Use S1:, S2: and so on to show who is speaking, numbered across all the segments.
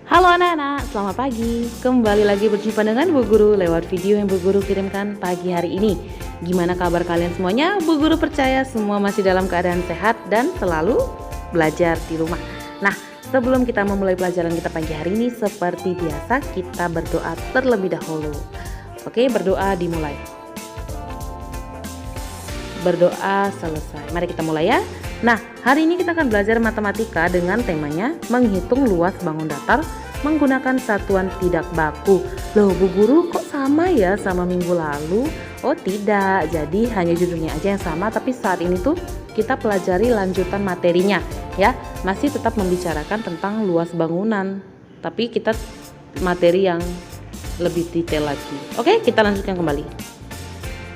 S1: Halo anak-anak, selamat pagi. Kembali lagi berjumpa dengan Bu Guru lewat video yang Bu Guru kirimkan pagi hari ini. Gimana kabar kalian semuanya? Bu Guru percaya semua masih dalam keadaan sehat dan selalu belajar di rumah. Nah, sebelum kita memulai pelajaran kita pagi hari ini, seperti biasa kita berdoa terlebih dahulu. Oke, berdoa dimulai. Berdoa selesai. Mari kita mulai ya. Nah, hari ini kita akan belajar matematika dengan temanya menghitung luas bangun datar menggunakan satuan tidak baku. Loh, Bu Guru kok sama ya sama minggu lalu? Oh tidak, jadi hanya judulnya aja yang sama, tapi saat ini tuh kita pelajari lanjutan materinya ya. Masih tetap membicarakan tentang luas bangunan, tapi kita materi yang lebih detail lagi. Oke, kita lanjutkan kembali.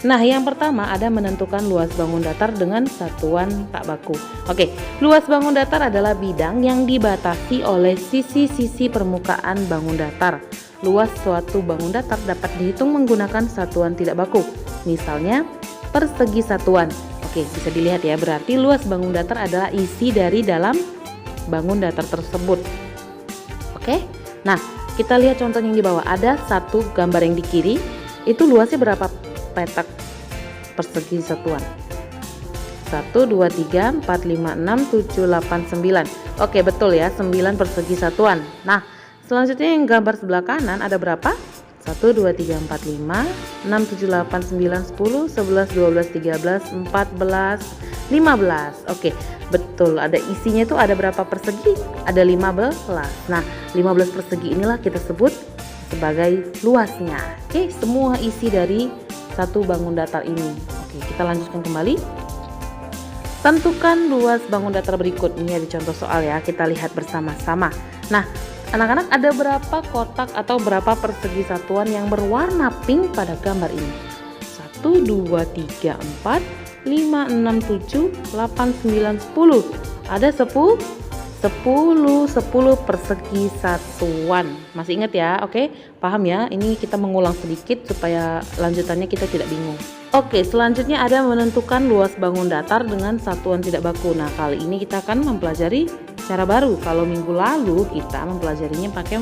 S1: Nah, yang pertama ada menentukan luas bangun datar dengan satuan tak baku. Oke, luas bangun datar adalah bidang yang dibatasi oleh sisi-sisi permukaan bangun datar. Luas suatu bangun datar dapat dihitung menggunakan satuan tidak baku. Misalnya, persegi satuan. Oke, bisa dilihat ya, berarti luas bangun datar adalah isi dari dalam bangun datar tersebut. Oke, nah kita lihat contoh yang di bawah. Ada satu gambar yang di kiri, itu luasnya berapa petak persegi satuan? 1, 2, 3, 4, 5, 6, 7, 8, 9. Oke, betul ya, 9 persegi satuan. Nah, selanjutnya yang gambar sebelah kanan ada berapa? 1, 2, 3, 4, 5, 6, 7, 8, 9, 10, 11, 12, 13, 14, 15. Oke, betul, ada isinya itu ada berapa persegi? Ada 15. Nah, 15 persegi inilah kita sebut sebagai luasnya. Oke, semua isi dari satu bangun datar ini. Oke, kita lanjutkan kembali. Tentukan luas bangun datar berikut. Ini ada contoh soal ya, kita lihat bersama-sama. Nah, anak-anak, ada berapa kotak atau berapa persegi satuan yang berwarna pink pada gambar ini? 1, 2, 3, 4, 5, 6, 7, 8, 9, 10. Ada 10 persegi satuan. Masih ingat ya? Oke, paham ya? Ini kita mengulang sedikit supaya lanjutannya kita tidak bingung. Oke, selanjutnya ada menentukan luas bangun datar dengan satuan tidak baku. Nah, kali ini kita akan mempelajari cara baru. Kalau minggu lalu kita mempelajarinya pakai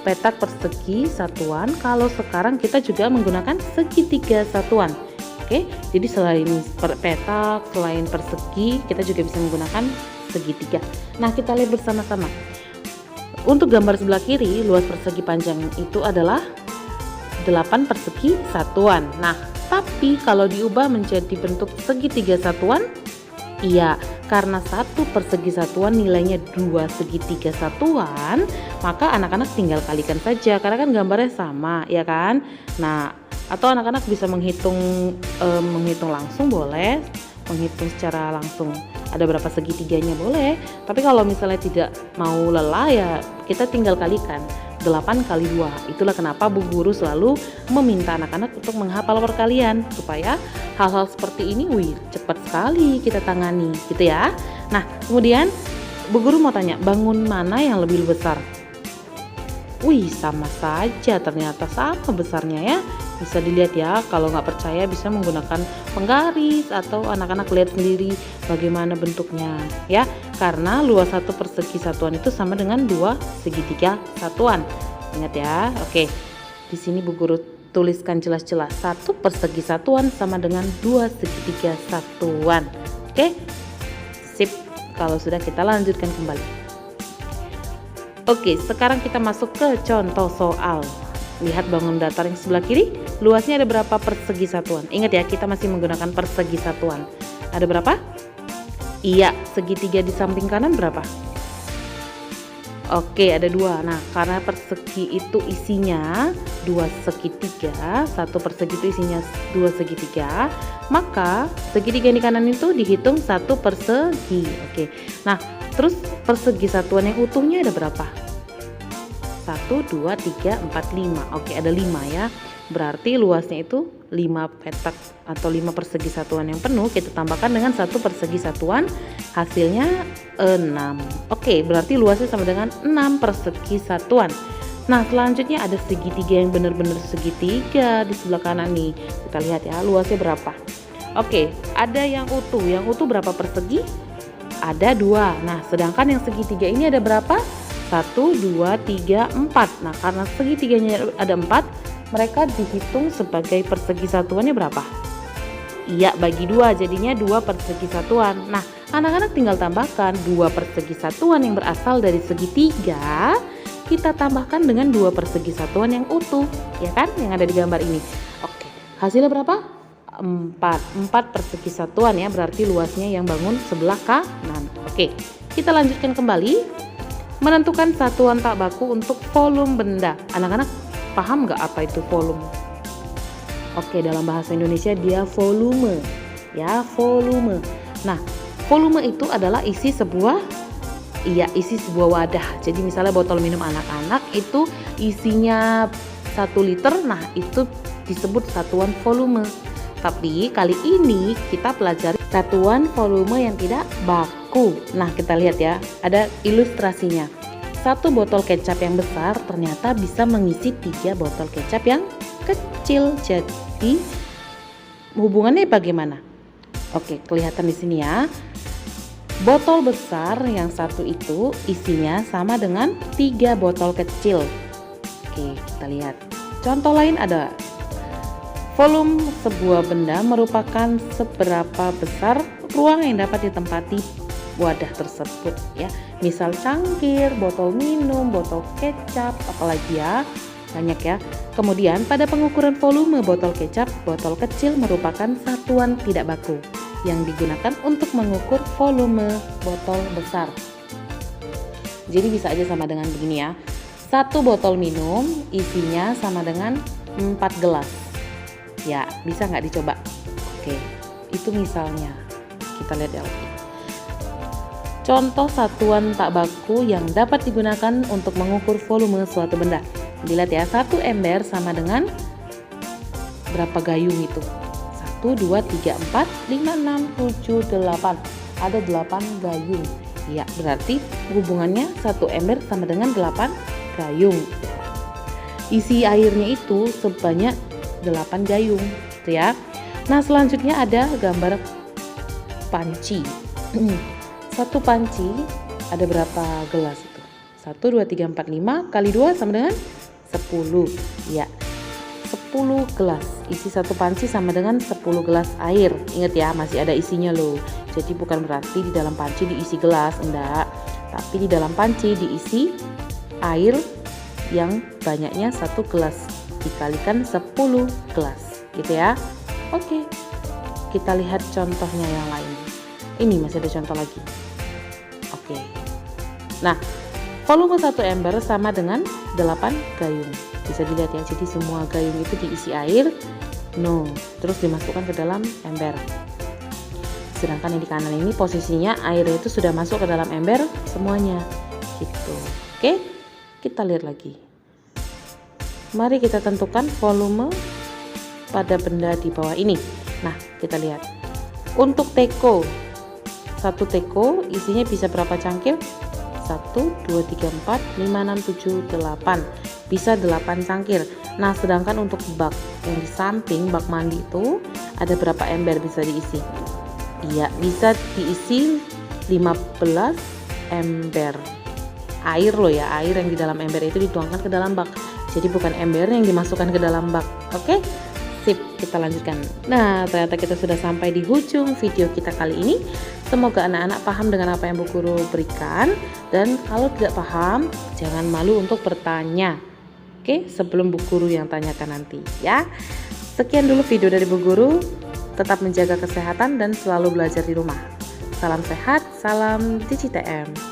S1: petak persegi satuan, kalau sekarang kita juga menggunakan segitiga satuan. Oke, jadi selain petak, selain persegi, kita juga bisa menggunakan segitiga. Nah, kita lihat bersama-sama. Untuk gambar sebelah kiri, luas persegi panjang itu adalah 8 persegi satuan. Nah, tapi kalau diubah menjadi bentuk segitiga satuan, iya, karena satu persegi satuan nilainya 2 segitiga satuan, maka anak-anak tinggal kalikan saja karena kan gambarnya sama, ya kan? Nah, atau anak-anak bisa menghitung langsung boleh, menghitung secara langsung ada berapa segitiganya boleh, tapi kalau misalnya tidak mau lelah ya kita tinggal kalikan 8 kali 2. Itulah kenapa Bu Guru selalu meminta anak-anak untuk menghafal perkalian supaya hal-hal seperti ini cepat sekali kita tangani gitu ya. Nah, kemudian Bu Guru mau tanya, bangun mana yang lebih besar? Sama saja, ternyata sama besarnya ya. Bisa dilihat ya, kalau nggak percaya bisa menggunakan penggaris atau anak-anak lihat sendiri bagaimana bentuknya ya. Karena luas satu persegi satuan itu sama dengan 2 segitiga satuan. Ingat ya. Oke, di sini Bu Guru tuliskan jelas-jelas, 1 persegi satuan sama dengan 2 segitiga satuan. Oke, sip. Kalau sudah, kita lanjutkan kembali. Oke, sekarang kita masuk ke contoh soal. Lihat bangun datar yang sebelah kiri, luasnya ada berapa persegi satuan? Ingat ya, kita masih menggunakan persegi satuan. Ada berapa? Iya, segitiga di samping kanan berapa? Oke, ada 2. Nah, karena persegi itu isinya 2 segitiga, satu persegi itu isinya 2 segitiga, maka segitiga di kanan itu dihitung 1 persegi. Oke, nah terus persegi satuan yang utuhnya ada berapa? 1, 2, 3, 4, 5. Oke, ada 5 ya. Berarti luasnya itu 5 petak atau 5 persegi satuan yang penuh kita tambahkan dengan 1 persegi satuan, hasilnya 6. Oke, berarti luasnya sama dengan 6 persegi satuan. Nah, selanjutnya ada segitiga yang benar-benar segitiga di sebelah kanan nih. Kita lihat ya, luasnya berapa. Oke, ada yang utuh. Yang utuh berapa persegi? Ada 2. Nah, sedangkan yang segitiga ini ada berapa? 1, 2, 3, 4. Nah, karena segitiganya ada 4, mereka dihitung sebagai persegi satuannya berapa? Iya, bagi 2, jadinya 2 persegi satuan. Nah, anak-anak tinggal tambahkan 2 persegi satuan yang berasal dari segitiga, kita tambahkan dengan 2 persegi satuan yang utuh, ya kan? Yang ada di gambar ini. Oke, hasilnya berapa? 4 persegi satuan ya, berarti luasnya yang bangun sebelah kanan. Oke, kita lanjutkan kembali. Menentukan satuan tak baku untuk volume benda. Anak-anak paham nggak apa itu volume? Oke, dalam bahasa Indonesia dia volume, ya, volume. Nah, volume itu adalah isi sebuah wadah. Jadi misalnya botol minum anak-anak itu isinya 1 liter, nah itu disebut satuan volume. Tapi kali ini kita pelajari satuan volume yang tidak baku. Nah, kita lihat ya, ada ilustrasinya. 1 botol kecap yang besar ternyata bisa mengisi 3 botol kecap yang kecil. Jadi hubungannya bagaimana? Oke, kelihatan di sini ya. Botol besar yang 1 itu isinya sama dengan 3 botol kecil. Oke, kita lihat. Contoh lain ada. Volume sebuah benda merupakan seberapa besar ruang yang dapat ditempati wadah tersebut ya. Misal cangkir, botol minum, botol kecap, apalagi ya, banyak ya. Kemudian pada pengukuran volume botol kecap, botol kecil merupakan satuan tidak baku yang digunakan untuk mengukur volume botol besar. Jadi bisa aja sama dengan begini ya. 1 botol minum isinya sama dengan 4 gelas. Ya, bisa nggak dicoba? Oke, itu misalnya. Kita lihat ya. Contoh satuan tak baku yang dapat digunakan untuk mengukur volume suatu benda. Dilihat ya, 1 ember sama dengan berapa gayung itu? 1, 2, 3, 4, 5, 6, 7, 8. Ada 8 gayung. Ya, berarti hubungannya 1 ember sama dengan 8 gayung. Isi airnya itu sebanyak 8 gayung, gitu ya. Nah, selanjutnya ada gambar panci. 1 panci ada berapa gelas itu? 1, 2, 3, 4, 5 kali 2 sama dengan 10. Ya, 10 gelas. Isi 1 panci sama dengan 10 gelas air. Ingat ya, masih ada isinya loh. Jadi bukan berarti di dalam panci diisi gelas, enggak. Tapi di dalam panci diisi air yang banyaknya 1 gelas dikalikan 10 gelas, gitu ya. Oke, kita lihat contohnya yang lain. Ini masih ada contoh lagi. Oke, nah, volume 1 ember sama dengan 8 gayung. Bisa dilihat ya, jadi semua gayung itu diisi air, terus dimasukkan ke dalam ember. Sedangkan yang di kanan ini posisinya airnya itu sudah masuk ke dalam ember semuanya, gitu. Oke, kita lihat lagi. Mari kita tentukan volume pada benda di bawah ini. Nah, kita lihat. Untuk teko, 1 teko isinya bisa berapa cangkir? 1, 2, 3, 4, 5, 6, 7, 8. Bisa 8 cangkir. Nah, sedangkan untuk bak yang di samping bak mandi itu ada berapa ember bisa diisi? Iya, bisa diisi 15 ember. Air loh ya, air yang di dalam ember itu dituangkan ke dalam bak. Jadi bukan ember yang dimasukkan ke dalam bak. Oke? Sip, kita lanjutkan. Nah, ternyata kita sudah sampai di ujung video kita kali ini. Semoga anak-anak paham dengan apa yang Bu Guru berikan. Dan kalau tidak paham, jangan malu untuk bertanya. Oke, sebelum Bu Guru yang tanyakan nanti ya. Sekian dulu video dari Bu Guru. Tetap menjaga kesehatan dan selalu belajar di rumah. Salam sehat, salam DigiTM.